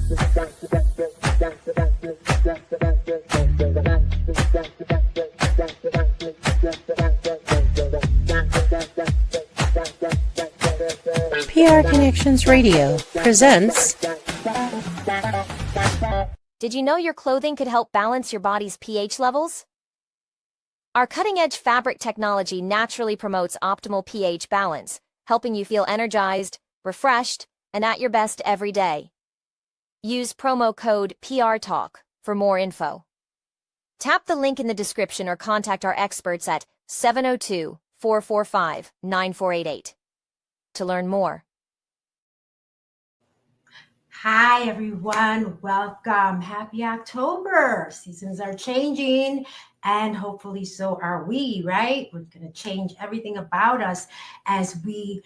PR Connections Radio presents. Did you know your clothing could help balance your body's pH levels? Our cutting-edge fabric technology naturally promotes optimal pH balance, helping you feel energized, refreshed, and at your best every day. Use promo code PRTalk for more info. Tap the link in the description or contact our experts at 702-445-9488 to learn more. Hi, everyone. Welcome. Happy October. Seasons are changing, and hopefully so are we, right? We're going to change everything about us as we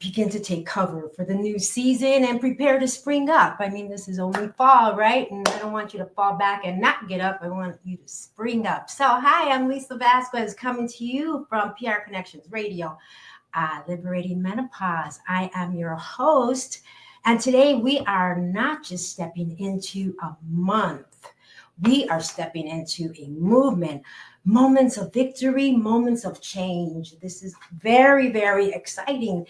begin to take cover for the new season and prepare to spring up. I mean, this is only fall, right? And I don't want you to fall back and not get up. I want you to spring up. So, hi, I'm Lisa Vasquez coming to you from PR Connections Radio, Liberating Menopause. I am your host. And today we are not just stepping into a month. We are stepping into a movement, moments of victory, moments of change. This is very, very exciting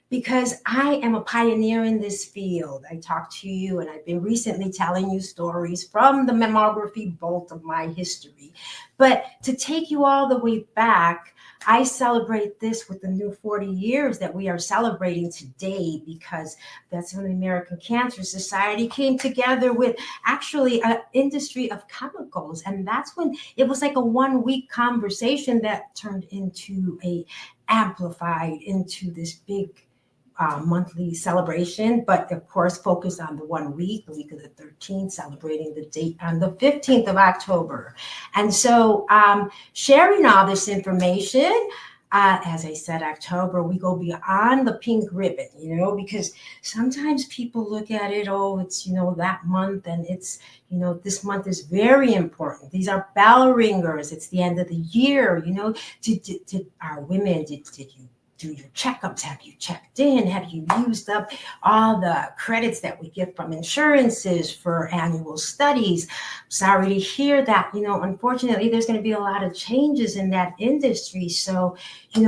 because I am a pioneer in this field. I talk to you and I've been recently telling you stories from the mammography bolt of my history. But to take you all the way back, I celebrate this with the new 40 years that we are celebrating today because that's when the American Cancer Society came together with actually an industry of chemicals. And that's when it was like a 1 week conversation that turned into amplified into this big monthly celebration, but of course focused on the 1 week, the week of the 13th, celebrating the date on the 15th of October. And so sharing all this information, as I said, October, we go beyond the pink ribbon, because sometimes people look at it, it's, that month, and it's, this month is very important. These are bell ringers. It's the end of the year, did our women, did you do your checkups? Have you checked in? Have you used up all the credits that we get from insurances for annual studies? Sorry to hear that. Unfortunately, there's going to be a lot of changes in that industry. So,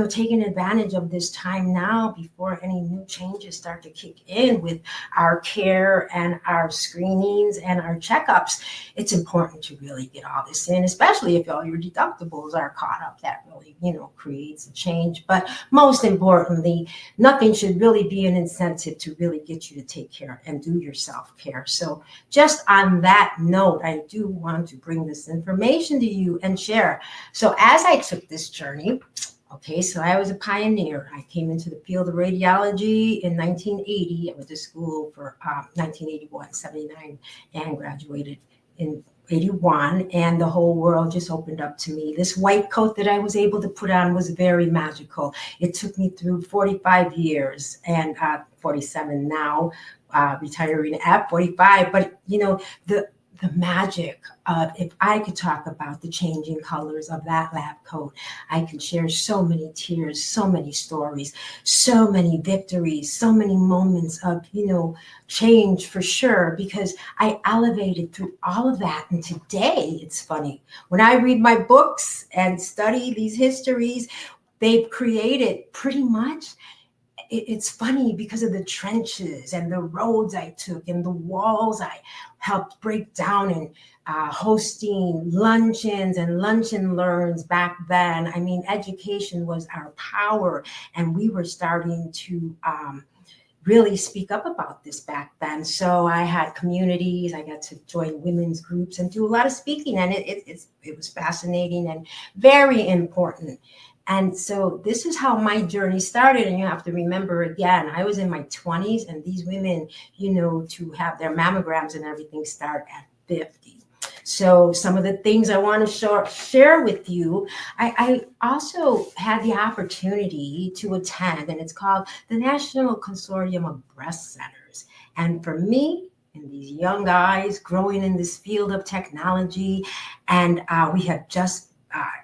taking advantage of this time now before any new changes start to kick in with our care and our screenings and our checkups, it's important to really get all this in, especially if all your deductibles are caught up. That really, creates a change. But most importantly, nothing should really be an incentive to really get you to take care and do your self-care. So just on that note, I do want to bring this information to you and share. So as I took this journey, so I was a pioneer. I came into the field of radiology in 1980. I went to school for 1981, 79, and graduated in 81, and the whole world just opened up to me. This white coat that I was able to put on was very magical. It took me through 45 years and 47 now, retiring at 45. But, the magic of, if I could talk about the changing colors of that lab coat, I could share so many tears, so many stories, so many victories, so many moments of, change for sure, because I elevated through all of that. And today, it's funny, when I read my books and study these histories, they've created pretty much, it's funny because of the trenches and the roads I took and the walls I helped break down and hosting luncheons and lunch and learns back then. I mean, education was our power, and we were starting to really speak up about this back then. So I had communities, I got to join women's groups and do a lot of speaking, and it was fascinating and very important. And so this is how my journey started. And you have to remember, again, I was in my 20s, and these women, to have their mammograms and everything start at 50. So some of the things I want to share with you, I also had the opportunity to attend, and it's called the National Consortium of Breast Centers. And for me, and these young guys growing in this field of technology, and we have just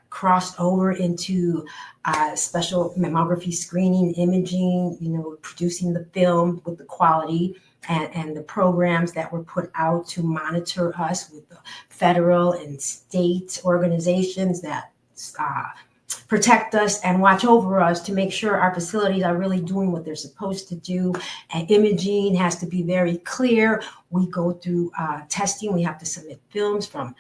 crossed over into special mammography screening, imaging, producing the film with the quality and the programs that were put out to monitor us with the federal and state organizations that protect us and watch over us to make sure our facilities are really doing what they're supposed to do. And imaging has to be very clear. We go through testing. We have to submit films from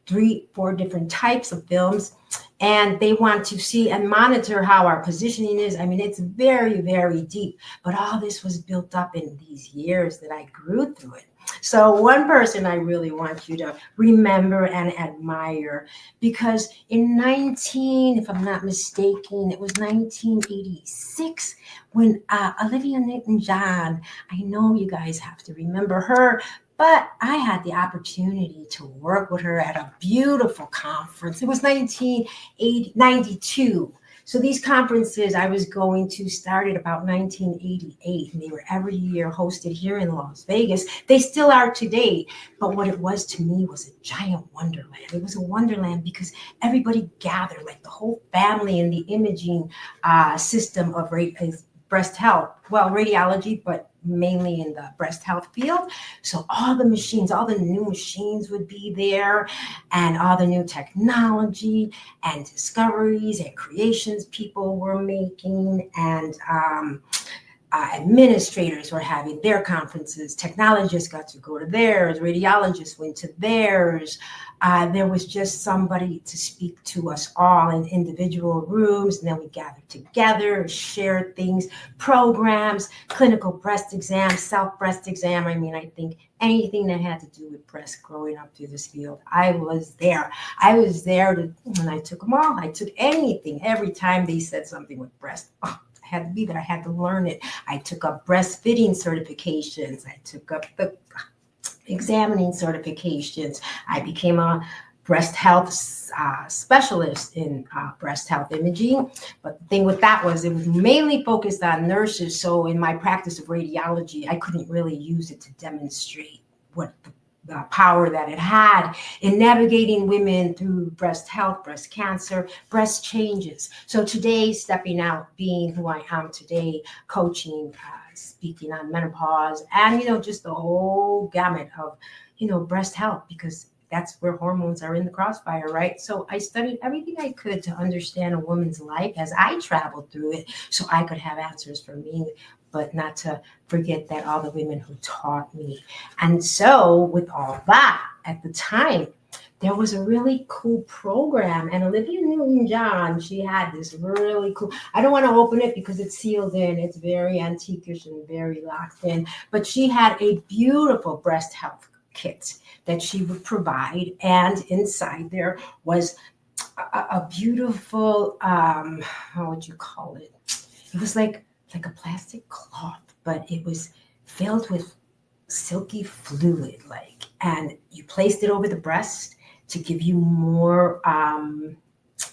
3-4 different types of films, and they want to see and monitor how our positioning is. I mean, it's very, very deep, but all this was built up in these years that I grew through it. So one person I really want you to remember and admire, because in if I'm not mistaken, it was 1986 when Olivia Newton-John, I know you guys have to remember her, but I had the opportunity to work with her at a beautiful conference. It was 1992. So these conferences I was going to started about 1988, and they were every year hosted here in Las Vegas. They still are today, but what it was to me was a giant wonderland. It was a wonderland because everybody gathered, like the whole family in the imaging system of breast health, well, radiology, but mainly in the breast health field. So all the machines, all the new machines would be there, and all the new technology and discoveries and creations people were making, and administrators were having their conferences. Technologists got to go to theirs. Radiologists went to theirs. There was just somebody to speak to us all in individual rooms, and then we gathered together, shared things, programs, clinical breast exam, self-breast exam. I mean, I think anything that had to do with breast growing up through this field, I was there. I was there when I took them all. I took anything, every time they said something with breast. Oh, I had to be there. I had to learn it. I took up breastfeeding certifications. I took up the examining certifications. I became a breast health specialist in breast health imaging. But the thing with that was it was mainly focused on nurses. So in my practice of radiology, I couldn't really use it to demonstrate what the power that it had in navigating women through breast health, breast cancer, breast changes. So today, stepping out, being who I am today, coaching, speaking on menopause, and, just the whole gamut of, breast health, because that's where hormones are in the crossfire, right? So I studied everything I could to understand a woman's life as I traveled through it, so I could have answers for me, but not to forget that all the women who taught me. And so with all that, at the time, there was a really cool program, and Olivia Newton-John, she had this really cool, I don't want to open it because it's sealed in, it's very antiquish and very locked in, but she had a beautiful breast health kit that she would provide, and inside there was a beautiful, how would you call it? It was like a plastic cloth, but it was filled with silky fluid, and you placed it over the breast to give you more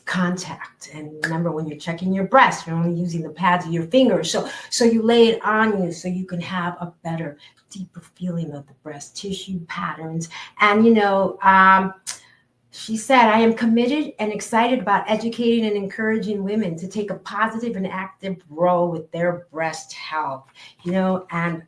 contact. And remember, when you're checking your breast, you're only using the pads of your fingers. So you lay it on you so you can have a better, deeper feeling of the breast tissue patterns. And, she said, I am committed and excited about educating and encouraging women to take a positive and active role with their breast health, and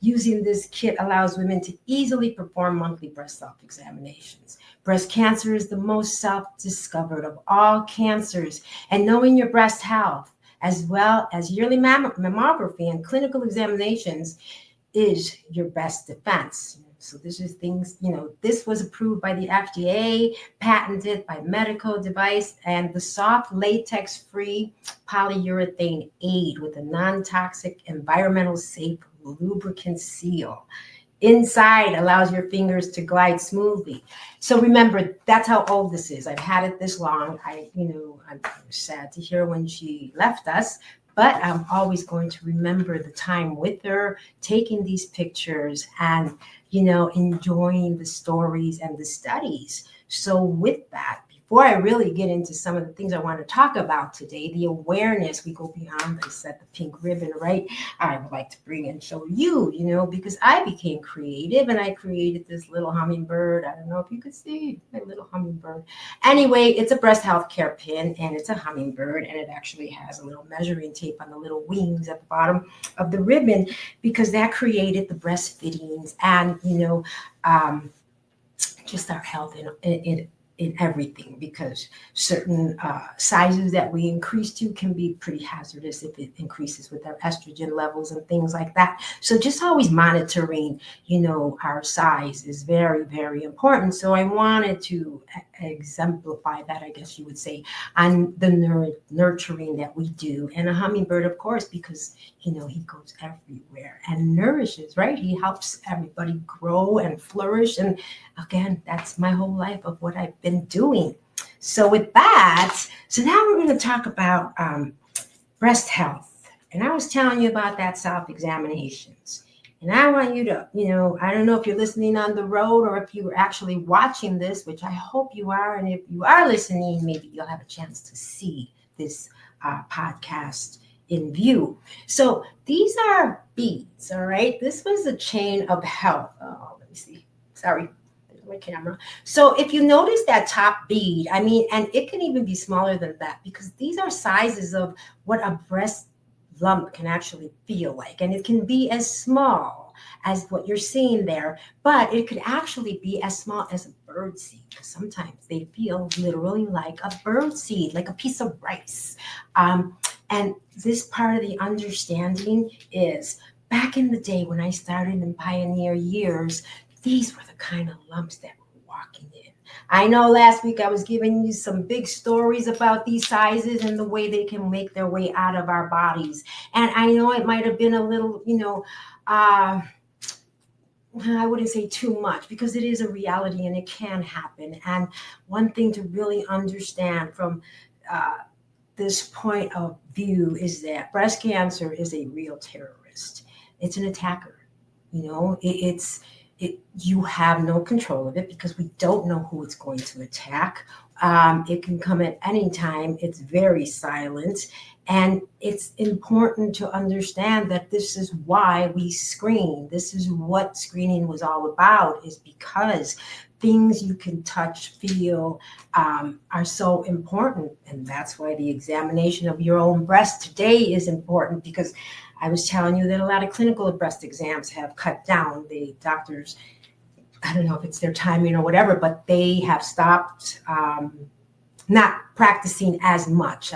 using this kit allows women to easily perform monthly breast self-examinations. Breast cancer is the most self-discovered of all cancers, and knowing your breast health, as well as yearly mammography and clinical examinations, is your best defense. So this is things, this was approved by the FDA, patented by medical device, and the soft latex-free polyurethane aid with a non-toxic, environmental safe lubricant seal. Inside allows your fingers to glide smoothly. So remember, that's how old this is. I've had it this long. I'm sad to hear when she left us, but I'm always going to remember the time with her, taking these pictures and, enjoying the stories and the studies. So with that, before I really get into some of the things I want to talk about today, the awareness, we go beyond, I said, the pink ribbon, right? I would like to bring and show you, because I became creative and I created this little hummingbird. I don't know if you could see my little hummingbird. Anyway, it's a breast health care pin and it's a hummingbird, and it actually has a little measuring tape on the little wings at the bottom of the ribbon, because that created the breast fittings and, just our health in everything, because certain sizes that we increase to can be pretty hazardous if it increases with our estrogen levels and things like that. So just always monitoring, our size is very, very important. So I wanted to exemplify that, I guess you would say, on the nurturing that we do. And a hummingbird, of course, because, he goes everywhere and nourishes, right? He helps everybody grow and flourish. And again, that's my whole life of what I've been doing. So with that, now we're going to talk about breast health. And I was telling you about that self-examinations. And I want you to, I don't know if you're listening on the road or if you were actually watching this, which I hope you are. And if you are listening, maybe you'll have a chance to see this podcast in view. So these are beads, all right? This was a chain of health. Oh, let me see. Sorry. My camera. So if you notice that top bead, and it can even be smaller than that, because these are sizes of what a breast lump can actually feel like. And it can be as small as what you're seeing there, but it could actually be as small as a bird seed. Sometimes they feel literally like a bird seed, like a piece of rice. And this part of the understanding is, back in the day when I started in pioneer years, these were the kind of lumps that were walking in. I know last week I was giving you some big stories about these sizes and the way they can make their way out of our bodies. And I know it might have been a little, I wouldn't say too much, because it is a reality and it can happen. And one thing to really understand from this point of view is that breast cancer is a real terrorist. It's an attacker. You have no control of it, because we don't know who it's going to attack. It can come at any time. It's very silent. And it's important to understand that this is why we screen. This is what screening was all about, is because things you can touch, feel, are so important. And that's why the examination of your own breast today is important, because I was telling you that a lot of clinical breast exams have cut down. The doctors, I don't know if it's their timing or whatever, but they have stopped not practicing as much.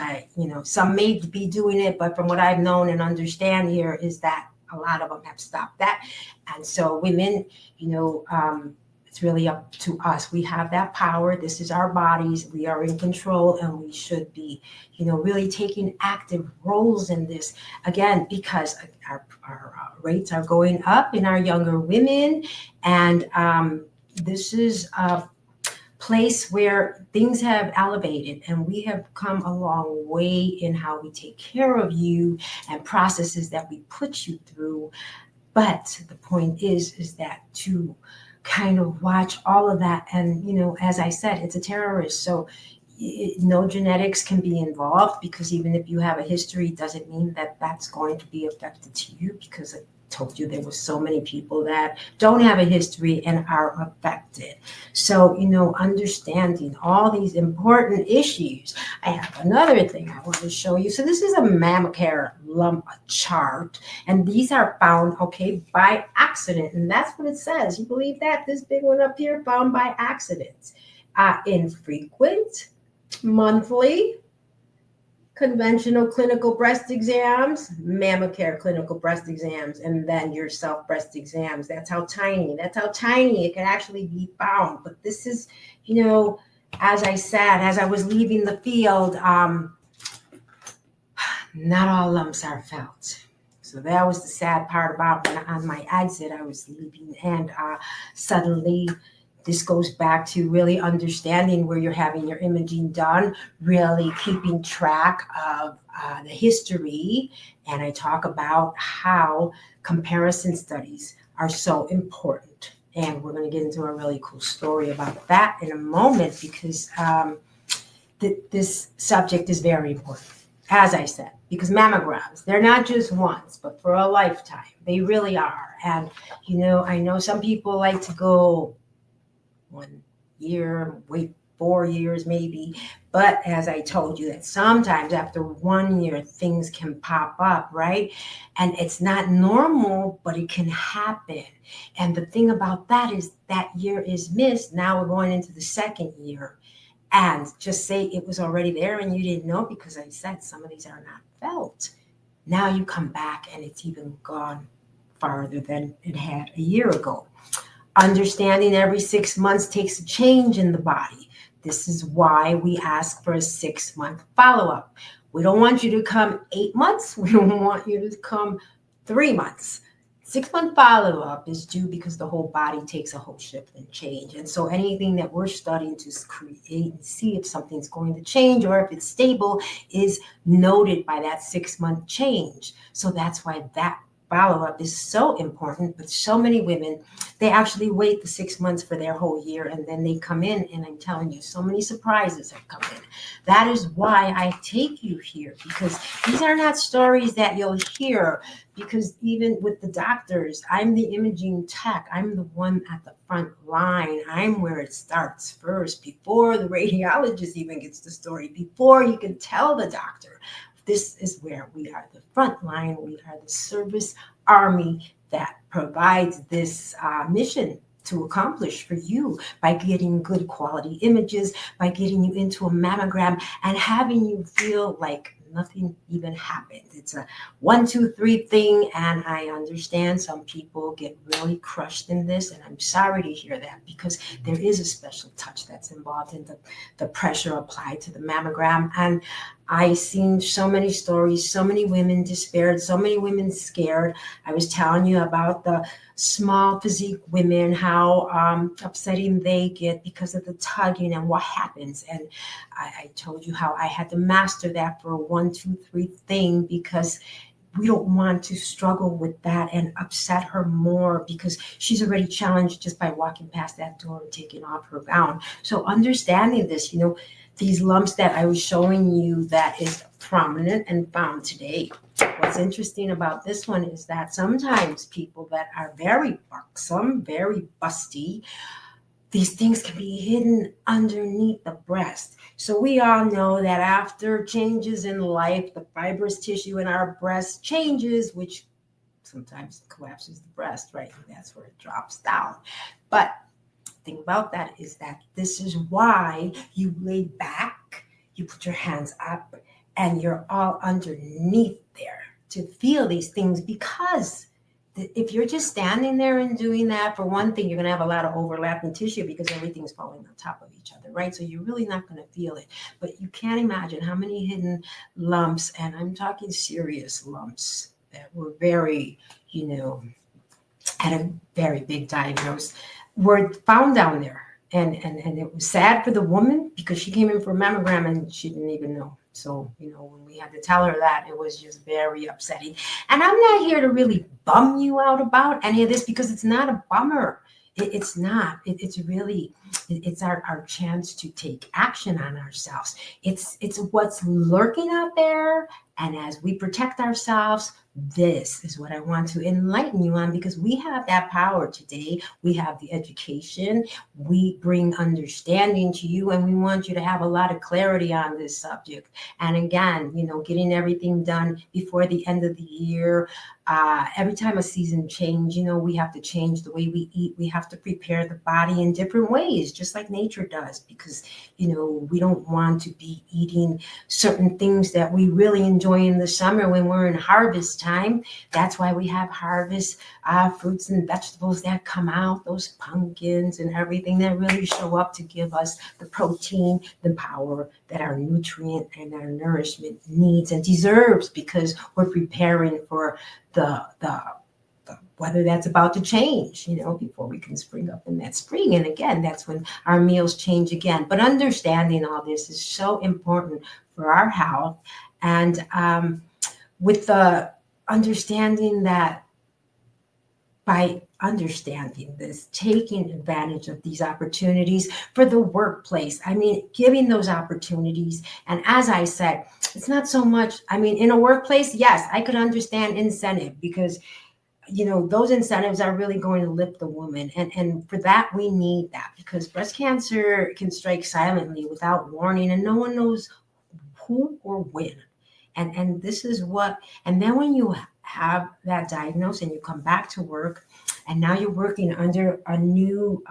Some may be doing it, but from what I've known and understand here is that a lot of them have stopped that. And so women, it's really up to us. We have that power. This is our bodies. We are in control, and we should be, really taking active roles in this, again, because our rates are going up in our younger women. And this is a place where things have elevated, and we have come a long way in how we take care of you and processes that we put you through. But the point is that to kind of watch all of that. And, as I said, it's a terrorist. So no genetics can be involved, because even if you have a history, doesn't mean that that's going to be affected to you, because I told you there were so many people that don't have a history and are affected. So, understanding all these important issues. I have another thing I want to show you. So this is a mammocare lump chart, and these are found, by accident. And that's what it says. You believe that? This big one up here, found by accident. Infrequent, monthly, conventional clinical breast exams, mammocare clinical breast exams, and then your self breast exams. That's how tiny it can actually be found. But this is, as I said, as I was leaving the field, not all lumps are felt. So that was the sad part about when on my exit I was leaving, and suddenly this goes back to really understanding where you're having your imaging done, really keeping track of the history. And I talk about how comparison studies are so important. And we're going to get into a really cool story about that in a moment, because this subject is very important, as I said, because mammograms, they're not just once, but for a lifetime. They really are. And, I know some people like to go 1 year, wait 4 years maybe. But as I told you, that sometimes after 1 year, things can pop up, right? And it's not normal, but it can happen. And the thing about that is that year is missed. Now we're going into the second year. And just say it was already there and you didn't know, because I said some of these are not felt. Now you come back and it's even gone farther than it had a year ago. Understanding every 6 months takes a change in the body. This is why we ask for a 6-month follow-up. We don't want you to come 8 months. We don't want you to come 3 months. 6-month follow-up is due because the whole body takes a whole shift and change. And so anything that we're studying to create and see if something's going to change or if it's stable is noted by that 6-month change. So that's why that follow-up is so important. But so many women, they actually wait the 6 months for their whole year, and then they come in, and I'm telling you, so many surprises have come in. That is why I take you here, because these are not stories that you'll hear, because even with the doctors, I'm the imaging tech. I'm the one at the front line. I'm where it starts first, before the radiologist even gets the story, before you can tell the doctor. This is where we are the front line. We are the service army that provides this mission to accomplish for you by getting good quality images, by getting you into a mammogram and having you feel like nothing even happened. It's a 1, 2, 3 thing. And I understand some people get really crushed in this. And I'm sorry to hear that, because there is a special touch that's involved in the pressure applied to the mammogram. And I've seen so many stories, so many women despaired, so many women scared. I was telling you about the small physique women, how upsetting they get because of the tugging and what happens. And I told you how I had to master that for a 1, 2, 3 thing, because we don't want to struggle with that and upset her more, because she's already challenged just by walking past that door and taking off her gown. So understanding this, these lumps that I was showing you that is prominent and found today. What's interesting about this one is that sometimes people that are very buxom, very busty, these things can be hidden underneath the breast. So we all know that after changes in life, the fibrous tissue in our breast changes, which sometimes collapses the breast, right? And that's where it drops down. But thing about that is that this is why you lay back, you put your hands up, and you're all underneath there to feel these things, because if you're just standing there and doing that, for one thing, you're going to have a lot of overlapping tissue because everything's falling on top of each other, right? So you're really not going to feel it. But you can't imagine how many hidden lumps, and I'm talking serious lumps that were very, had a very big diagnosis, were found down there. And it was sad for the woman, because she came in for a mammogram and she didn't even know. So, when we had to tell her that, it was just very upsetting. And I'm not here to really bum you out about any of this, because it's not a bummer. It's not. It's really, it's our chance to take action on ourselves. It's what's lurking out there. And as we protect ourselves, this is what I want to enlighten you on, because we have that power today. We have the education. We bring understanding to you, and we want you to have a lot of clarity on this subject. And again, getting everything done before the end of the year. Every time a season change, we have to change the way we eat. We have to prepare the body in different ways, just like nature does, because, we don't want to be eating certain things that we really enjoy in the summer when we're in harvest time. That's why we have harvest fruits and vegetables that come out, those pumpkins and everything that really show up to give us the protein, the power that our nutrient and our nourishment needs and deserves, because we're preparing for the weather that's about to change, before we can spring up in that spring. And again, that's when our meals change again. But understanding all this is so important for our health. And with the understanding that by understanding this, taking advantage of these opportunities for the workplace. I mean, giving those opportunities. And as I said, it's not so much, I mean, in a workplace, yes, I could understand incentive because those incentives are really going to lift the woman. And for that, we need that because breast cancer can strike silently without warning and no one knows who or when. And this is what, and then when you have that diagnosis and you come back to work and now you're working under a new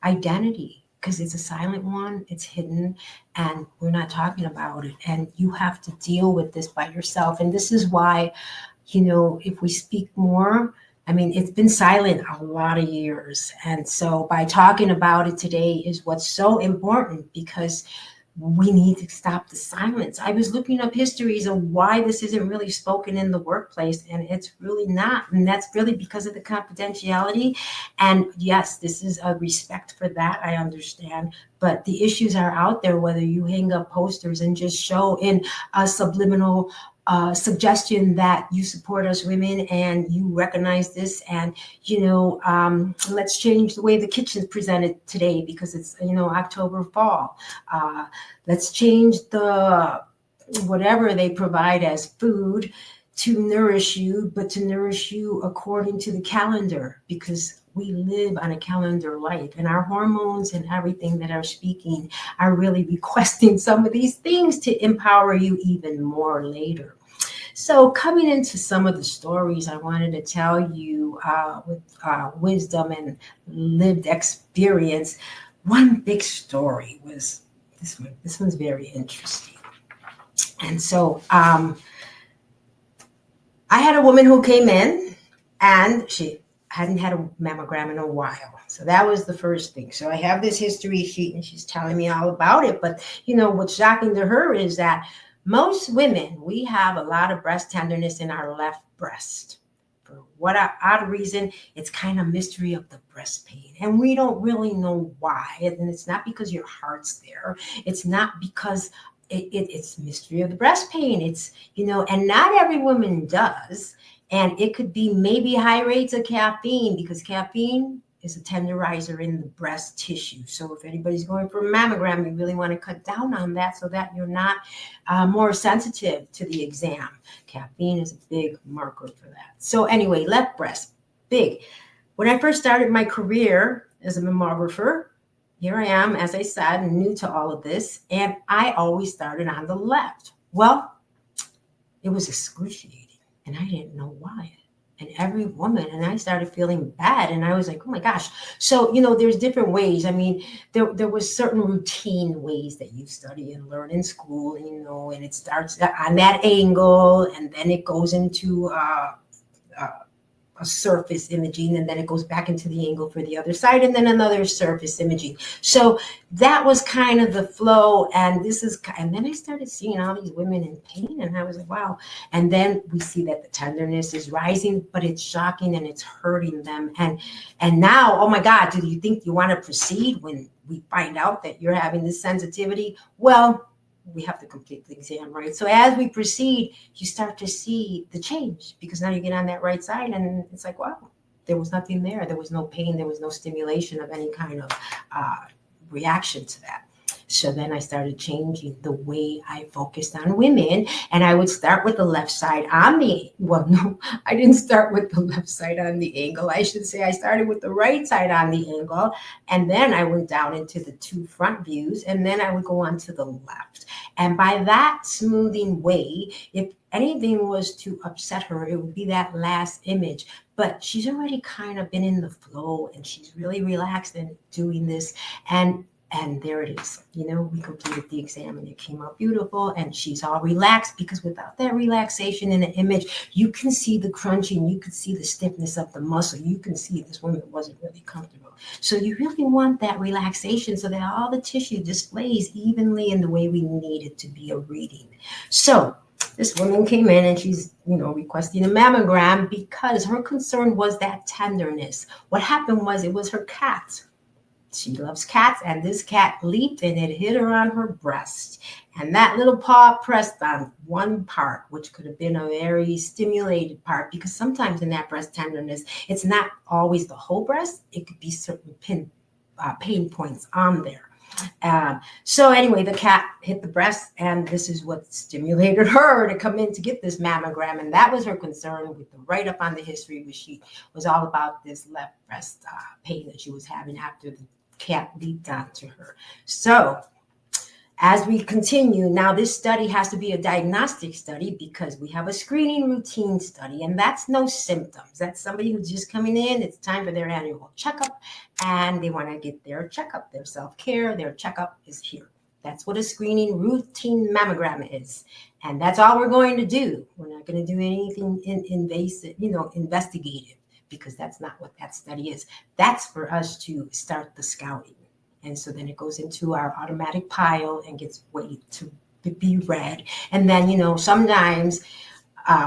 identity because it's a silent one, it's hidden, and we're not talking about it. And you have to deal with this by yourself. And this is why, if we speak more, I mean, it's been silent a lot of years. And so by talking about it today is what's so important because we need to stop the silence. I was looking up histories of why this isn't really spoken in the workplace, and it's really not. And that's really because of the confidentiality. And yes, this is a respect for that, I understand. But the issues are out there, whether you hang up posters and just show in a subliminal suggestion that you support us women and you recognize this and let's change the way the kitchen's presented today because it's October, fall. Let's change the whatever they provide as food to nourish you, but to nourish you according to the calendar because we live on a calendar life and our hormones and everything that are speaking are really requesting some of these things to empower you even more later. So coming into some of the stories I wanted to tell you with wisdom and lived experience, one big story was this one. This one's very interesting. And so I had a woman who came in and she hadn't had a mammogram in a while. So that was the first thing. So I have this history sheet and she's telling me all about it. But, what's shocking to her is that most women, we have a lot of breast tenderness in our left breast. For what odd reason, it's kind of mystery of the breast pain. And we don't really know why. And it's not because your heart's there. It's not because it's mystery of the breast pain. It's, and not every woman does. And it could be maybe high rates of caffeine because caffeine is a tenderizer in the breast tissue. So if anybody's going for a mammogram, you really want to cut down on that so that you're not more sensitive to the exam. Caffeine is a big marker for that. So anyway, left breast, big. When I first started my career as a mammographer, here I am, as I said, new to all of this, and I always started on the left. Well, it was excruciating, and I didn't know why. And every woman, and I started feeling bad, and I was like, oh my gosh. So, there's different ways. I mean, there was certain routine ways that you study and learn in school, and it starts on that angle, and then it goes into a surface imaging, and then it goes back into the angle for the other side, and then another surface imaging. So that was kind of the flow. And then I started seeing all these women in pain, and I was like, wow. And then we see that the tenderness is rising, but it's shocking and it's hurting them. And now, oh my God, do you think you want to proceed when we find out that you're having this sensitivity? Well, we have to complete the exam, right? So as we proceed, you start to see the change because now you get on that right side and it's like, wow, there was nothing there. There was no pain. There was no stimulation of any kind of reaction to that. So then I started changing the way I focused on women, and I would start with the left side on the, well, no, I didn't start with the left side on the angle. I should say I started with the right side on the angle, and then I went down into the two front views, and then I would go on to the left. And by that smoothing way, if anything was to upset her, it would be that last image. But she's already kind of been in the flow, and she's really relaxed and doing this. And there it is. We completed the exam and it came out beautiful and she's all relaxed because without that relaxation in the image, you can see the crunching, you can see the stiffness of the muscle. You can see this woman wasn't really comfortable. So you really want that relaxation so that all the tissue displays evenly in the way we need it to be a reading. So this woman came in and she's, requesting a mammogram because her concern was that tenderness. What happened was it was her cat. She loves cats, and this cat leaped and it hit her on her breast. And that little paw pressed on one part, which could have been a very stimulated part, because sometimes in that breast tenderness, it's not always the whole breast. It could be certain pain points on there. So anyway, the cat hit the breast, and this is what stimulated her to come in to get this mammogram. And that was her concern with the write-up on the history, which she was all about this left breast pain that she was having after the cat leaped onto her. So as we continue, now this study has to be a diagnostic study because we have a screening routine study, and that's no symptoms. That's somebody who's just coming in. It's time for their annual checkup, and they want to get their checkup, their self-care, their checkup is here. That's what a screening routine mammogram is. And that's all we're going to do. We're not going to do anything invasive, investigative, because that's not what that study is. That's for us to start the scouting. And so then it goes into our automatic pile and gets waited to be read. And then, sometimes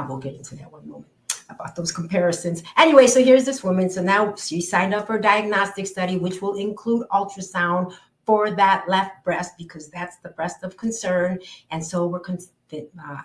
we'll get into that one moment about those comparisons. Anyway, so here's this woman. So now she signed up for a diagnostic study, which will include ultrasound for that left breast, because that's the breast of concern. And so we're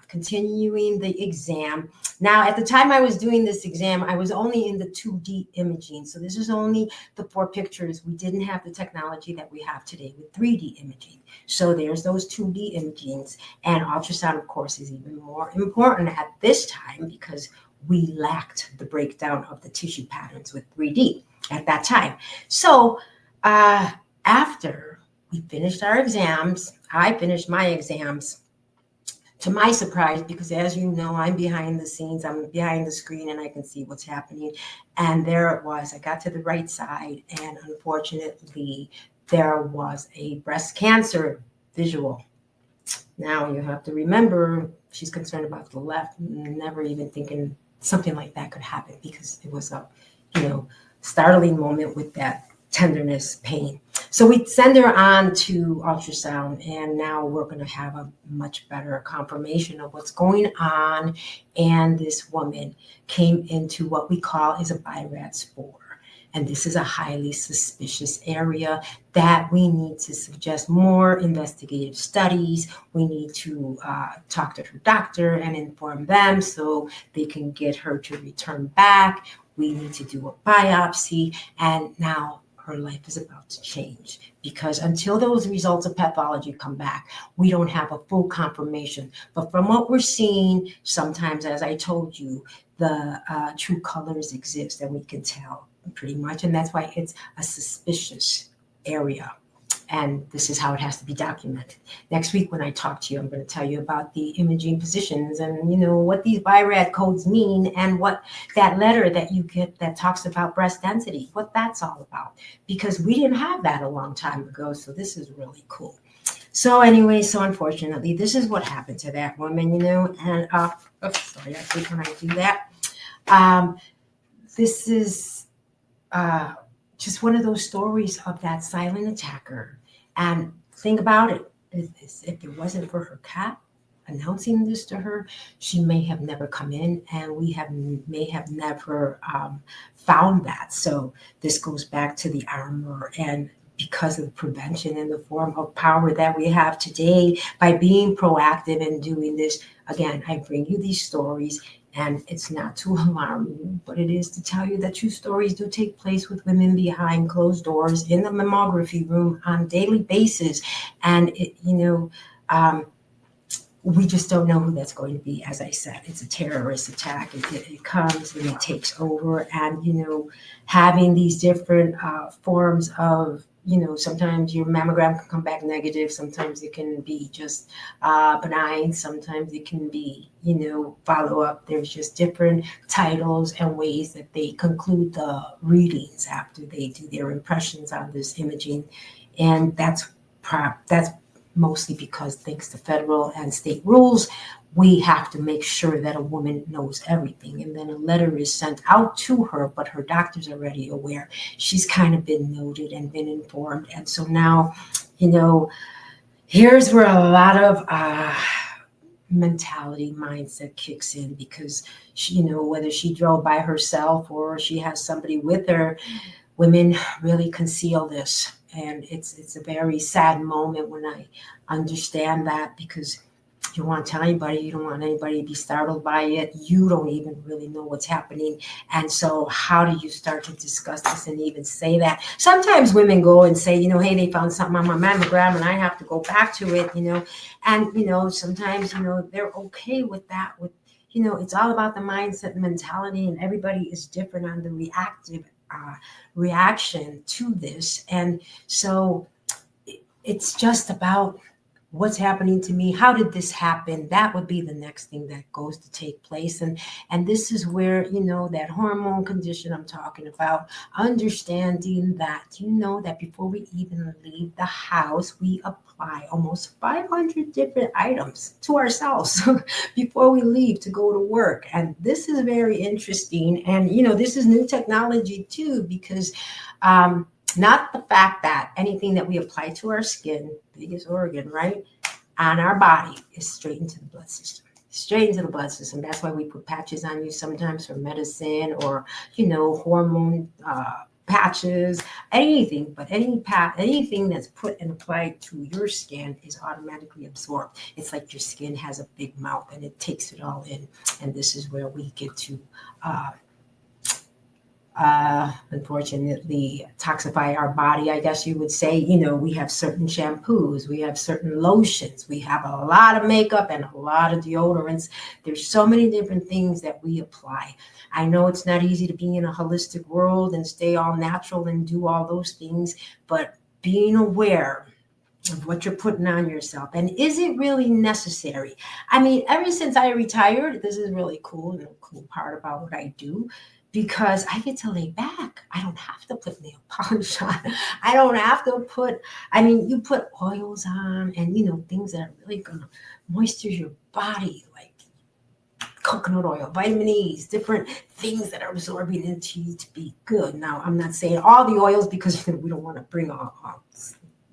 continuing the exam. Now, at the time I was doing this exam, I was only in the 2D imaging. So this is only the 4 pictures. We didn't have the technology that we have today with 3D imaging. So there's those 2D imagings. And ultrasound, of course, is even more important at this time because we lacked the breakdown of the tissue patterns with 3D at that time. So after we finished our exams, I finished my exams, to my surprise, because as you know, I'm behind the scenes, I'm behind the screen, and I can see what's happening. And there it was. I got to the right side, and unfortunately, there was a breast cancer visual. Now, you have to remember, she's concerned about the left, never even thinking something like that could happen, because it was a, startling moment with that tenderness, pain. So we send her on to ultrasound, and now we're going to have a much better confirmation of what's going on. And this woman came into what we call is a BIRAD spore. And this is a highly suspicious area that we need to suggest more investigative studies. We need to talk to her doctor and inform them so they can get her to return back. We need to do a biopsy. And now her life is about to change, because until those results of pathology come back, we don't have a full confirmation. But from what we're seeing, sometimes, as I told you, the true colors exist, and we can tell pretty much. And that's why it's a suspicious area. And this is how it has to be documented. Next week, when I talk to you, I'm going to tell you about the imaging positions and, what these BIRAD codes mean, and what that letter that you get that talks about breast density, what that's all about, because we didn't have that a long time ago. So this is really cool. So anyway, so unfortunately, this is what happened to that woman, and sorry, I think when I do that, this is just one of those stories of that silent attacker. And think about it, if it wasn't for her cat announcing this to her, she may have never come in, and we may have never found that. So this goes back to the armor, and because of prevention in the form of power that we have today, by being proactive and doing this, again, I bring you these stories. And it's not to alarm you, but it is to tell you that true stories do take place with women behind closed doors in the mammography room on a daily basis. And, we just don't know who that's going to be. As I said, it's a terrorist attack. It comes and it takes over. And, having these different forms of, sometimes your mammogram can come back negative. Sometimes it can be just benign. Sometimes it can be, follow up. There's just different titles and ways that they conclude the readings after they do their impressions on this imaging. And that's mostly because, thanks to federal and state rules, we have to make sure that a woman knows everything. And then a letter is sent out to her, but her doctor's already aware. She's kind of been noted and been informed. And so now, here's where a lot of mentality mindset kicks in, because she, whether she drove by herself or she has somebody with her, women really conceal this. And it's a very sad moment when I understand that, because you don't want to tell anybody, you don't want anybody to be startled by it. You don't even really know what's happening. And so how do you start to discuss this and even say that? Sometimes women go and say, hey, they found something on my mammogram and I have to go back to it, and, sometimes, they're okay with that. It's all about the mindset and mentality, and everybody is different on the reaction to this. And so it's just about what's happening to me. How did this happen? That would be the next thing that goes to take place. And this is where, that hormone condition I'm talking about, understanding that, that before we even leave the house, we apply almost 500 different items to ourselves before we leave to go to work. And this is very interesting. And, this is new technology too, because, not the fact that anything that we apply to our skin, biggest organ, right, on our body, is straight into the blood system. Straight into the blood system. That's why we put patches on you sometimes for medicine, or, hormone patches, anything. But anything that's put and applied to your skin is automatically absorbed. It's like your skin has a big mouth and it takes it all in. And this is where we get to unfortunately toxify our body, I guess you would say. We have certain shampoos, we have certain lotions, we have a lot of makeup and a lot of deodorants. There's so many different things that we apply. I know it's not easy to be in a holistic world and stay all natural and do all those things, but being aware of what you're putting on yourself, and is it really necessary? I mean, ever since I retired, this is really cool, and a cool part about what I do, because I get to lay back. I don't have to put nail polish on. I don't have to you put oils on and, things that are really going to moisturize your body, like coconut oil, vitamin E's, different things that are absorbing into you to be good. Now, I'm not saying all the oils, because we don't want to bring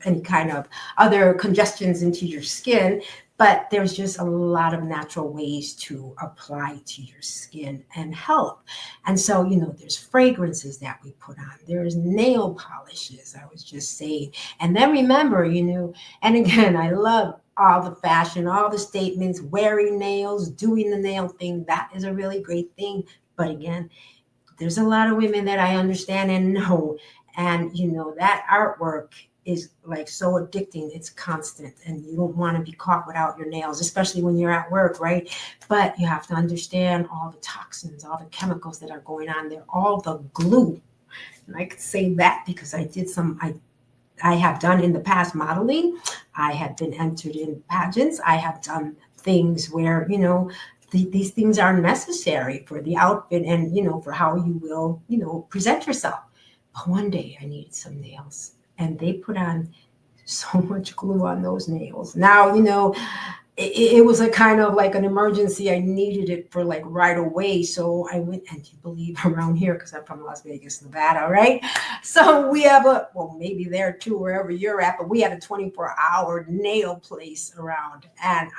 any kind of other congestions into your skin, but there's just a lot of natural ways to apply to your skin and help. And so, there's fragrances that we put on. There's nail polishes, I was just saying. And then remember, and again, I love all the fashion, all the statements, wearing nails, doing the nail thing. That is a really great thing. But again, there's a lot of women that I understand and know. And, that artwork is like so addicting. It's constant, and you don't want to be caught without your nails, especially when you're at work, right? But you have to understand all the toxins, all the chemicals that are going on there, all the glue. And I could say that because I did I have done in the past modeling. I have been entered in pageants. I have done things where, these things are necessary for the outfit and, for how you will, present yourself. But one day I needed some nails, and they put on so much glue on those nails. Now, it was a kind of like an emergency. I needed it for like right away. So I went, and you believe around here, because I'm from Las Vegas, Nevada, right? So we have maybe there too, wherever you're at, but we had a 24-hour nail place around. And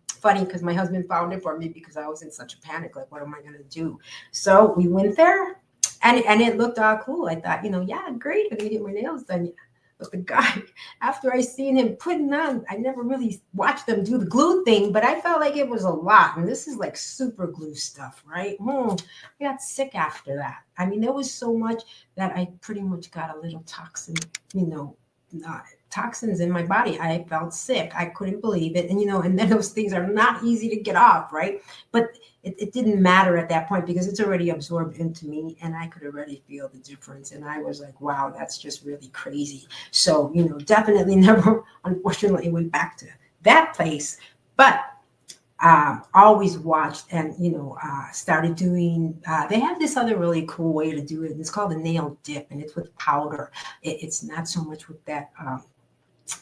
funny, because my husband found it for me because I was in such a panic. Like, what am I going to do? So we went there. And it looked all cool. I thought, yeah, great, I'm going to get my nails done. But the guy, after I seen him putting on, I never really watched them do the glue thing, but I felt like it was a lot. And this is like super glue stuff, right? I got sick after that. I mean, there was so much that I pretty much got a little toxin, toxins in my body. I felt sick. I couldn't believe it. And, and then those things are not easy to get off, right? But it didn't matter at that point, because it's already absorbed into me, and I could already feel the difference. And I was like, wow, that's just really crazy. So, definitely never, unfortunately, went back to that place, but always watched and, started doing, they have this other really cool way to do it. And it's called a nail dip, and it's with powder. It's not so much with that,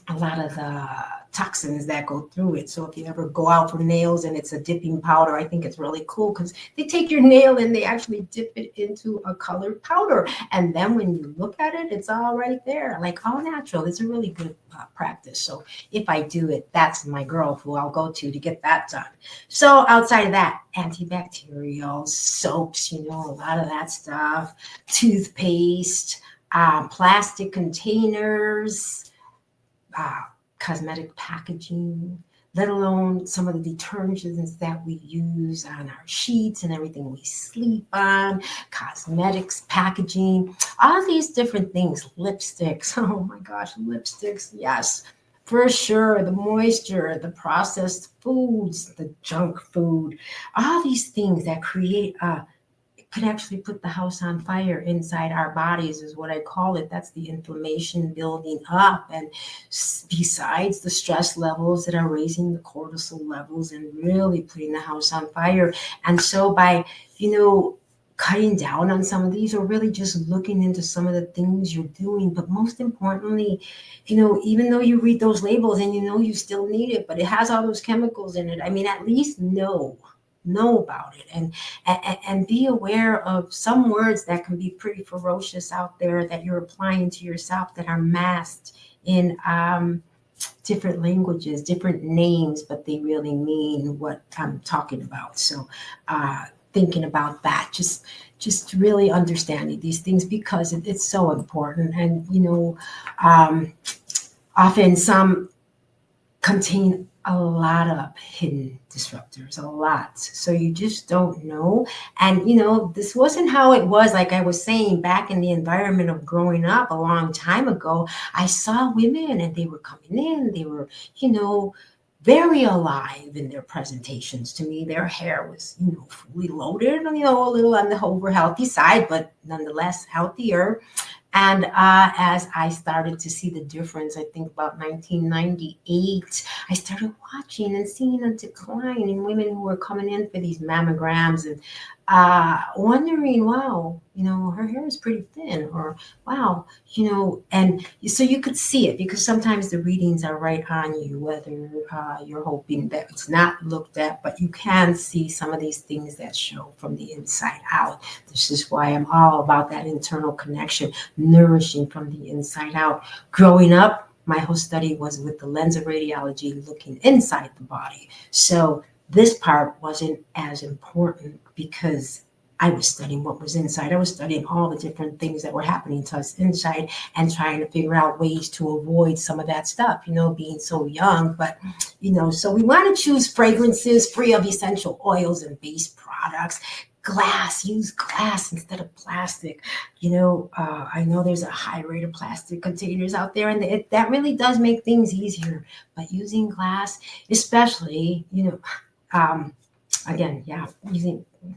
a lot of the toxins that go through it. So if you ever go out for nails and it's a dipping powder, I think it's really cool, because they take your nail and they actually dip it into a colored powder. And then when you look at it, it's all right there, like all natural. It's a really good practice. So if I do it, that's my girl who I'll go to get that done. So outside of that, antibacterial soaps, a lot of that stuff, toothpaste, plastic containers, cosmetic packaging, let alone some of the detergents that we use on our sheets and everything we sleep on, cosmetics, packaging, all these different things, lipsticks. Oh my gosh, lipsticks, yes. For sure, the moisture, the processed foods, the junk food, all these things that create can actually put the house on fire inside our bodies is what I call it. That's the inflammation building up. And besides the stress levels that are raising the cortisol levels and really putting the house on fire. And so by, cutting down on some of these or really just looking into some of the things you're doing, but most importantly, even though you read those labels and you still need it, but it has all those chemicals in it. I mean, at least know about it and be aware of some words that can be pretty ferocious out there that you're applying to yourself that are masked in different languages, different names, but they really mean what I'm talking about. So thinking about that, just really understanding these things because it's so important. And often some contain a lot of hidden disruptors, a lot. So you just don't know. And, this wasn't how it was. Like I was saying, back in the environment of growing up a long time ago, I saw women and they were coming in, they were, very alive in their presentations to me. Their hair was, fully loaded, a little on the over healthy side, but nonetheless healthier. And as I started to see the difference, I think about 1998, I started watching and seeing a decline in women who were coming in for these mammograms and wondering, wow, her hair is pretty thin, or wow, and so you could see it because sometimes the readings are right on you, whether you're hoping that it's not looked at, but you can see some of these things that show from the inside out. This is why I'm all about that internal connection, nourishing from the inside out. Growing up, my whole study was with the lens of radiology, looking inside the body. So this part wasn't as important because I was studying what was inside. I was studying all the different things that were happening to us inside and trying to figure out ways to avoid some of that stuff, being so young. But, so we want to choose fragrances free of essential oils and base products. Glass, use glass instead of plastic. I know there's a high rate of plastic containers out there, and that really does make things easier. But using glass, especially, again,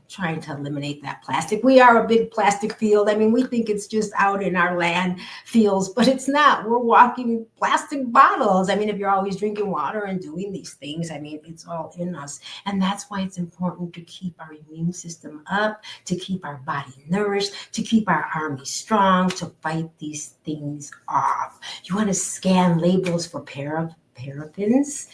trying to eliminate that plastic. We are a big plastic field. I mean, we think it's just out in our land fields, but it's not. We're walking plastic bottles. I mean, if you're always drinking water and doing these things, I mean, it's all in us. And that's why it's important to keep our immune system up, to keep our body nourished, to keep our army strong, to fight these things off. You want to scan labels for parabens,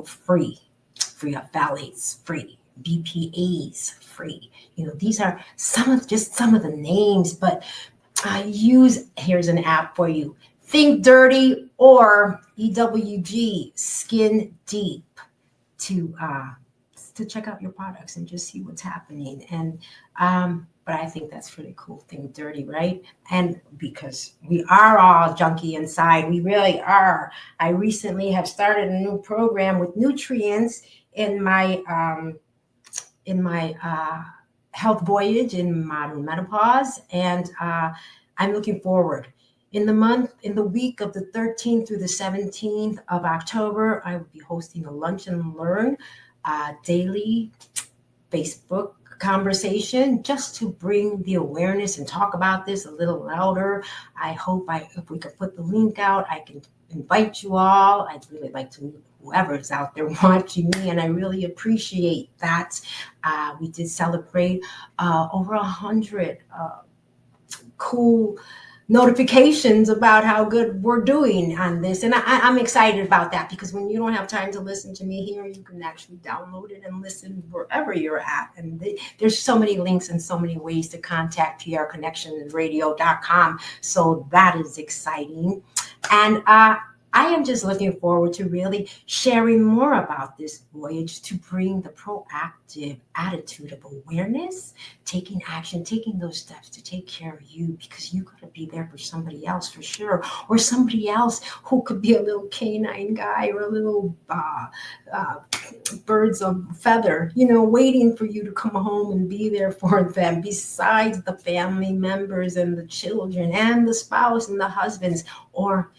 free of phthalates, free. BPAs, free. These are some of the names, but here's an app for you. Think Dirty or EWG, Skin Deep, to check out your products and just see what's happening. And but I think that's pretty cool. Think Dirty, right? And because we are all junky inside, we really are. I recently have started a new program with nutrients in my health voyage in modern menopause, and I'm looking forward. In the week of the 13th through the 17th of October, I will be hosting a Lunch and Learn daily Facebook conversation just to bring the awareness and talk about this a little louder. I hope if we could put the link out, I can invite you all. I'd really like to meet whoever is out there watching me, and I really appreciate that. We did celebrate over 100 cool notifications about how good we're doing on this. And I'm excited about that because when you don't have time to listen to me here, you can actually download it and listen wherever you're at. And there's so many links and so many ways to contact prconnectionsradio.com. So that is exciting. And I am just looking forward to really sharing more about this voyage to bring the proactive attitude of awareness, taking action, taking those steps to take care of you, because you got to be there for somebody else for sure, or somebody else who could be a little canine guy or a little birds of feather, waiting for you to come home and be there for them, besides the family members and the children and the spouse and the husbands, or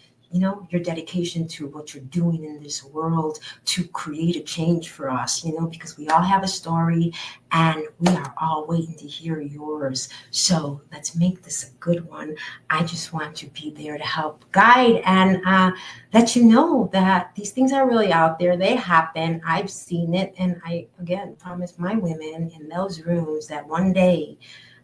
your dedication to what you're doing in this world to create a change for us, because we all have a story and we are all waiting to hear yours. So let's make this a good one. I just want to be there to help guide and let you know that these things are really out there. They happen. I've seen it. And I, again, promise my women in those rooms that one day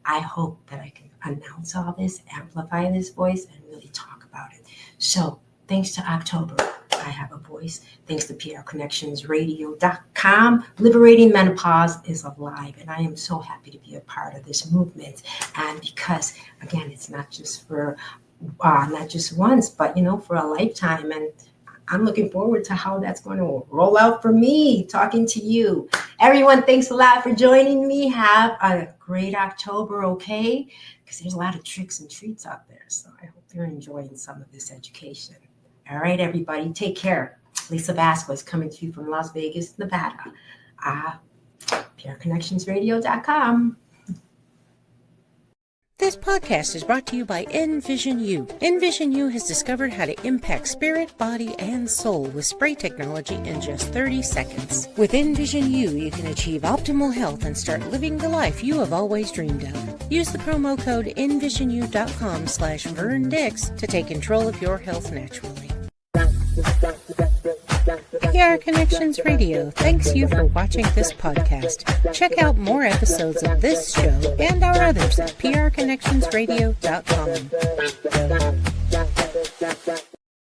I hope that I can announce all this, amplify this voice, and really talk about it. So thanks to October, I have a voice. Thanks to prconnectionsradio.com, Liberating Menopause is alive. And I am so happy to be a part of this movement. And because, again, it's not just for, not just once, but, for a lifetime. And I'm looking forward to how that's going to roll out for me, talking to you. Everyone, thanks a lot for joining me. Have a great October, okay? Because there's a lot of tricks and treats out there. So I hope you're enjoying some of this education. All right, everybody, take care. Lisa Vasquez coming to you from Las Vegas, Nevada. prconnectionsradio.com. This podcast is brought to you by Envision You. Envision You has discovered how to impact spirit, body, and soul with spray technology in just 30 seconds. With Envision you can achieve optimal health and start living the life you have always dreamed of. Use the promo code envisionu.com/VernDix to take control of your health naturally. PR Connections Radio thanks you for watching this podcast. Check out more episodes of this show and our others at prconnectionsradio.com.